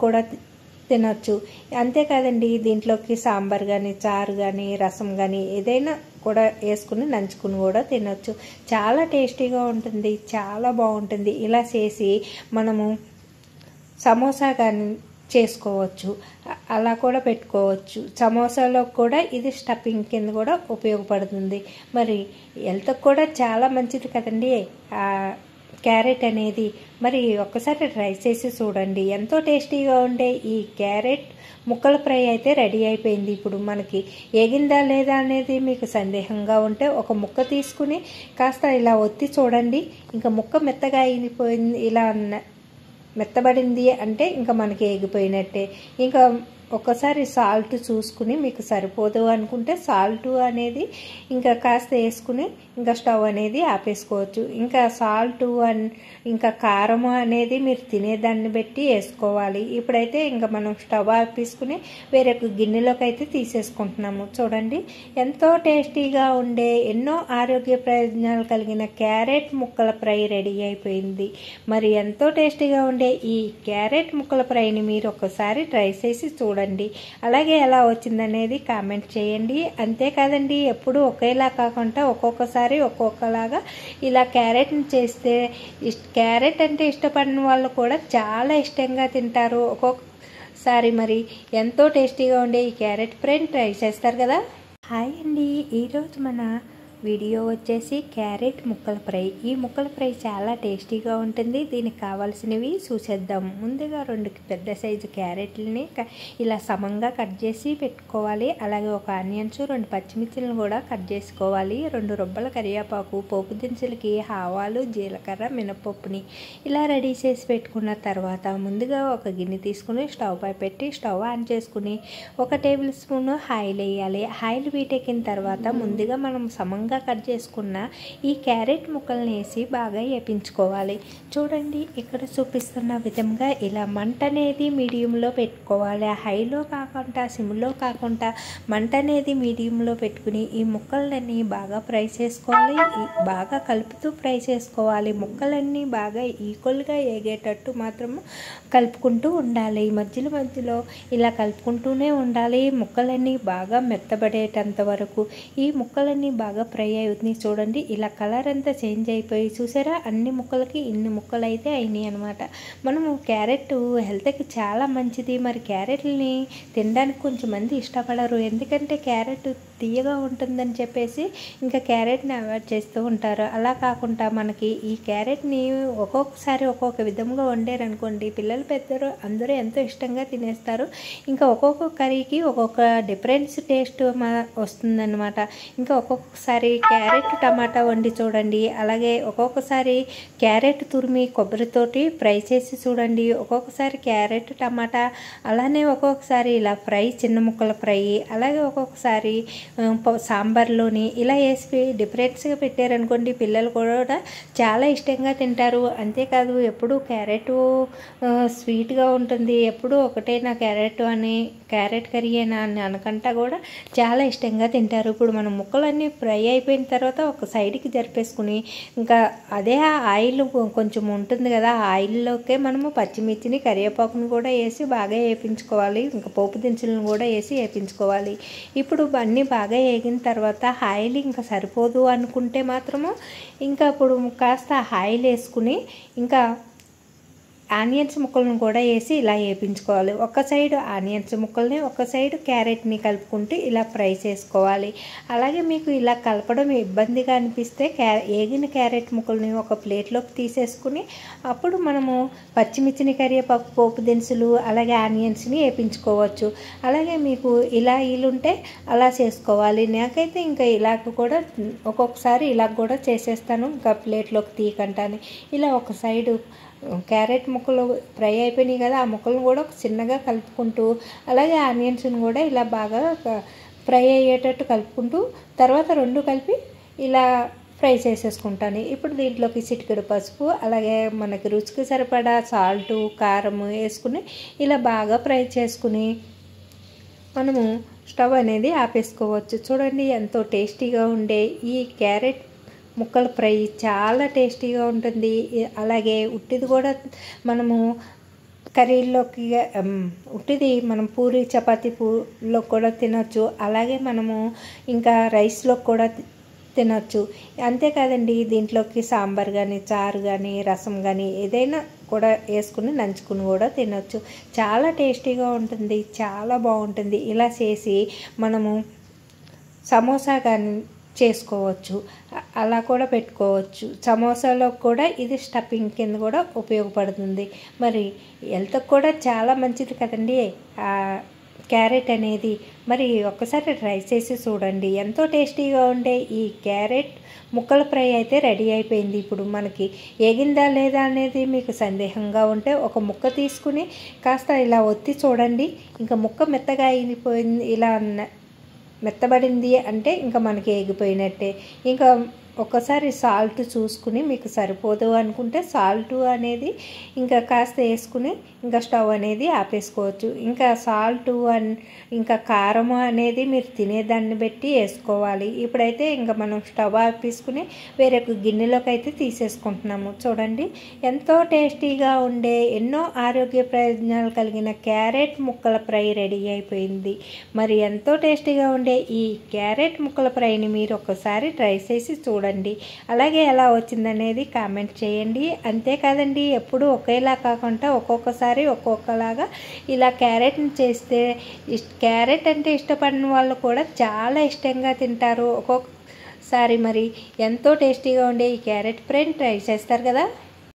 కూడా తినొచ్చు. అంతేకాదండి, దీంట్లోకి సాంబార్ కానీ, చారు కానీ, రసం కానీ ఏదైనా కూడా వేసుకుని నంచుకుని కూడా తినొచ్చు. చాలా టేస్టీగా ఉంటుంది, చాలా బాగుంటుంది. ఇలా చేసి మనము సమోసా కానీ చేసుకోవచ్చు, అలా కూడా పెట్టుకోవచ్చు. సమోసాలో కూడా ఇది స్టఫింగ్ కింద కూడా ఉపయోగపడుతుంది. మరి హెల్త్కి కూడా చాలా మంచిది కదండి క్యారెట్ అనేది. మరి ఒక్కసారి ట్రై చేసి చూడండి. ఎంతో టేస్టీగా ఉండే ఈ క్యారెట్ ముక్కల ఫ్రై అయితే రెడీ అయిపోయింది. ఇప్పుడు మనకి ఏగిందా లేదా అనేది మీకు సందేహంగా ఉంటే ఒక ముక్క తీసుకుని కాస్త ఇలా ఒత్తి చూడండి. ఇంకా ముక్క మెత్తగా అయిపోయింది, ఇలా మెత్తబడింది అంటే ఇంకా మనకి ఏగిపోయినట్టే. ఇంకా ఒక్కసారి సాల్ట్ చూసుకుని మీకు సరిపోదు అనుకుంటే సాల్ట్ అనేది ఇంకా కాస్త వేసుకుని ఇంకా స్టవ్ అనేది ఆపేసుకోవచ్చు. ఇంకా సాల్ట్ ఇంకా కారం అనేది మీరు తినేదాన్ని బట్టి వేసుకోవాలి. ఇప్పుడైతే ఇంకా మనం స్టవ్ ఆపేసుకుని వేరే గిన్నెలోకి అయితే తీసేసుకుంటున్నాము. చూడండి, ఎంతో టేస్టీగా ఉండే ఎన్నో ఆరోగ్య ప్రయోజనాలు కలిగిన క్యారెట్ ముక్కల ఫ్రై రెడీ అయిపోయింది. మరి ఎంతో టేస్టీగా ఉండే ఈ క్యారెట్ ముక్కల ఫ్రైని మీరు ఒక్కసారి ట్రై చేసి చూడండి. అలాగే ఎలా వచ్చిందనేది కామెంట్ చేయండి. అంతేకాదండి, ఎప్పుడు ఒకేలా కాకుండా ఒక్కొక్కసారి ఒక్కొక్కలాగా ఇలా క్యారెట్ని చేస్తే క్యారెట్ అంటే ఇష్టపడిన వాళ్ళు కూడా చాలా ఇష్టంగా తింటారు. ఒక్కొక్కసారి మరి ఎంతో టేస్టీగా ఉండే ఈ క్యారెట్ ఫ్రైని ట్రై చేస్తారు కదా. హాయ్ అండి, ఈరోజు మన వీడియో వచ్చేసి క్యారెట్ ముక్కల ఫ్రై. ఈ ముక్కల ఫ్రై చాలా టేస్టీగా ఉంటుంది. దీనికి కావాల్సినవి చూసేద్దాం. ముందుగా 2 పెద్ద సైజు క్యారెట్లని ఇలా సమంగా కట్ చేసి పెట్టుకోవాలి. అలాగే ఒక ఆనియన్స్, 2 పచ్చిమిర్చిలను కూడా కట్ చేసుకోవాలి. 2 రొబ్బల కరివేపాకు, పోపు దినుసులకి ఆవాలు, జీలకర్ర, మినపప్పుని ఇలా రెడీ చేసి పెట్టుకున్న తర్వాత ముందుగా ఒక గిన్నె తీసుకుని స్టవ్ పై పెట్టి స్టవ్ ఆన్ చేసుకుని 1 టేబుల్ స్పూన్ ఆయిల్ వేయాలి. ఆయిల్ వీటెక్కిన తర్వాత ముందుగా మనం సమంగా కట్ చేసుకున్న ఈ క్యారెట్ ముక్కల్ని వేసి బాగా వేపించుకోవాలి. చూడండి, ఇక్కడ చూపిస్తున్న విధంగా ఇలా మంట అనేది మీడియంలో పెట్టుకోవాలి. హైలో కాకుండా సిమ్లో కాకుండా మంట అనేది మీడియంలో పెట్టుకుని ఈ ముక్కలన్నీ బాగా ఫ్రై చేసుకోవాలి. బాగా కలుపుతూ ఫ్రై చేసుకోవాలి. ముక్కలన్నీ బాగా ఈక్వల్గా ఏగేటట్టు మాత్రం కలుపుకుంటూ ఉండాలి. మధ్యలో ఇలా కలుపుకుంటూనే ఉండాలి. ముక్కలన్నీ బాగా మెత్తబడేటంత వరకు ఈ ముక్కలన్నీ బాగా ఫ్రై అవుతుంది. చూడండి, ఇలా కలర్ అంతా చేంజ్ అయిపోయి చూసారా, అన్ని ముక్కలకి ఇన్ని ముక్కలు అయితే అయినాయి అనమాట. మనము క్యారెట్ హెల్త్కి చాలా మంచిది. మరి క్యారెట్ని తినడానికి కొంచెం మంది ఇష్టపడరు, ఎందుకంటే క్యారెట్ తీయగా ఉంటుందని చెప్పేసి ఇంకా క్యారెట్ని అవాయిడ్ చేస్తూ ఉంటారు. అలా కాకుండా మనకి ఈ క్యారెట్ని ఒక్కొక్కసారి ఒక్కొక్క విధంగా వండారనుకోండి, పిల్లలు పెద్దలు అందరూ ఎంతో ఇష్టంగా తినేస్తారు. ఇంకా ఒక్కొక్క కర్రీకి ఒక్కొక్క డిఫరెన్స్ టేస్ట్ వస్తుందన్నమాట. ఇంకా ఒక్కొక్కసారి క్యారెట్ టమాటా వండి చూడండి. అలాగే ఒక్కొక్కసారి క్యారెట్ తురిమి కొబ్బరితోటి ఫ్రై చేసి చూడండి. ఒక్కొక్కసారి క్యారెట్ టమాటా, అలానే ఒక్కొక్కసారి ఇలా ఫ్రై చిన్న ముక్కల ఫ్రై, అలాగే ఒక్కొక్కసారి సాంబార్లోని ఇలా వేసి డిఫరెంట్స్గా పెట్టారనుకోండి, పిల్లలు కూడా చాలా ఇష్టంగా తింటారు. అంతేకాదు, ఎప్పుడు క్యారెట్ స్వీట్గా ఉంటుంది, ఎప్పుడు ఒకటేనా క్యారెట్ కర్రీ అయినా అని అనకంటా కూడా చాలా ఇష్టంగా తింటారు. ఇప్పుడు మనం ముక్కలన్నీ ఫ్రై అయిపోయిన తర్వాత ఒక సైడ్కి జరిపేసుకుని ఇంకా అదే ఆయిల్ కొంచెం ఉంటుంది కదా, ఆ ఆయిల్లోకే మనము పచ్చిమిర్చిని, కరివేపాకుని కూడా వేసి బాగా వేపించుకోవాలి. ఇంకా పోపు దినుసులను కూడా వేసి వేపించుకోవాలి. ఇప్పుడు అన్నీ బాగా వేగిన తర్వాత ఆయిల్ ఇంకా సరిపోదు అనుకుంటే మాత్రము ఇంకా ఇప్పుడు కాస్త ఆయిల్ వేసుకుని ఇంకా ఆనియన్స్ ముక్కలను కూడా వేసి ఇలా వేపించుకోవాలి. ఒక సైడ్ ఆనియన్స్ ముక్కల్ని, ఒక సైడ్ క్యారెట్ని కలుపుకుంటూ ఇలా ఫ్రై చేసుకోవాలి. అలాగే మీకు ఇలా కలపడం ఇబ్బందిగా అనిపిస్తే వేగిన క్యారెట్ ముక్కల్ని ఒక ప్లేట్లోకి తీసేసుకుని అప్పుడు మనము పచ్చిమిర్చిని, కరివేపాకు, పోపు దినుసులు, అలాగే ఆనియన్స్ని వేపించుకోవచ్చు. అలాగే మీకు ఇలా వీలుంటే అలా చేసుకోవాలి. నాకైతే ఇంకా ఇలాగ కూడా ఒక్కొక్కసారి ఇలా కూడా చేసేస్తాను, ఇంకా ప్లేట్లోకి తీయకంటాను. ఇలా ఒక సైడు క్యారెట్ ముక్కలు ఫ్రై అయిపోయినాయి కదా, ఆ ముక్కలను కూడా చిన్నగా కలుపుకుంటూ అలాగే ఆనియన్స్ని కూడా ఇలా బాగా ఫ్రై అయ్యేటట్టు కలుపుకుంటూ తర్వాత 2 కలిపి ఇలా ఫ్రై చేసేసుకుంటాను. ఇప్పుడు దీంట్లోకి చిటికెడు పసుపు, అలాగే మనకి రుచికి సరిపడా సాల్టు, కారం వేసుకుని ఇలా బాగా ఫ్రై చేసుకుని మనము స్టవ్ అనేది ఆపేసుకోవచ్చు. చూడండి, ఎంతో టేస్టీగా ఉండే ఈ క్యారెట్ ముక్కల ఫ్రై చాలా టేస్టీగా ఉంటుంది. అలాగే ఉట్టిది కూడా మనము కర్రీలోకి ఉట్టిది మనం పూరి చపాతీలో కూడా తినొచ్చు. అలాగే మనము ఇంకా రైస్లో కూడా తినొచ్చు. అంతేకాదండి, దీంట్లోకి సాంబార్ కానీ, చారు కానీ, రసం కానీ ఏదైనా కూడా వేసుకుని నంచుకుని కూడా తినొచ్చు. చాలా టేస్టీగా ఉంటుంది, చాలా బాగుంటుంది. ఇలా చేసి మనము సమోసా కానీ చేసుకోవచ్చు, అలా కూడా పెట్టుకోవచ్చు. సమోసాలో కూడా ఇది స్టఫింగ్ కింద కూడా ఉపయోగపడుతుంది. మరి హెల్త్కి కూడా చాలా మంచిది కదండి క్యారెట్ అనేది. మరి ఒక్కసారి ట్రై చేసి చూడండి. ఎంతో టేస్టీగా ఉండే ఈ క్యారెట్ ముక్కల ఫ్రై అయితే రెడీ అయిపోయింది. ఇప్పుడు మనకి ఏగిందా లేదా అనేది మీకు సందేహంగా ఉంటే ఒక ముక్క తీసుకుని కాస్త ఇలా ఒత్తి చూడండి. ఇంకా ముక్క మెత్తగా అయిపోయింది, ఇలా మెత్తబడింది అంటే ఇంకా మనకి ఏగిపోయినట్టే. ఇంకా ఒక్కసారి సాల్ట్ చూసుకుని మీకు సరిపోదు అనుకుంటే సాల్ట్ అనేది ఇంకా కాస్త వేసుకుని ఇంకా స్టవ్ అనేది ఆపేసుకోవచ్చు. ఇంకా సాల్ట్ ఇంకా కారం అనేది మీరు తినేదాన్ని బట్టి వేసుకోవాలి. ఇప్పుడైతే ఇంకా మనం స్టవ్ ఆపేసుకుని వేరే గిన్నెలోకి అయితే తీసేసుకుంటున్నాము. చూడండి, ఎంతో టేస్టీగా ఉండే ఎన్నో ఆరోగ్య ప్రయోజనాలు కలిగిన క్యారెట్ ముక్కల ఫ్రై రెడీ అయిపోయింది. మరి ఎంతో టేస్టీగా ఉండే ఈ క్యారెట్ ముక్కల ఫ్రైని మీరు ఒకసారి ట్రై చేసి చూడండి. అలాగే ఎలా వచ్చిందనేది కామెంట్ చేయండి. అంతేకాదండి, ఎప్పుడు ఒకేలా కాకుండా ఒక్కొక్కసారి ఒక్కొక్కలాగా ఇలా క్యారెట్ని చేస్తే క్యారెట్ అంటే ఇష్టపడిన వాళ్ళు కూడా చాలా ఇష్టంగా తింటారు ఒక్కొక్కసారి. మరి ఎంతో టేస్టీగా ఉండే ఈ క్యారెట్ ఫ్రైని ట్రై చేస్తారు కదా.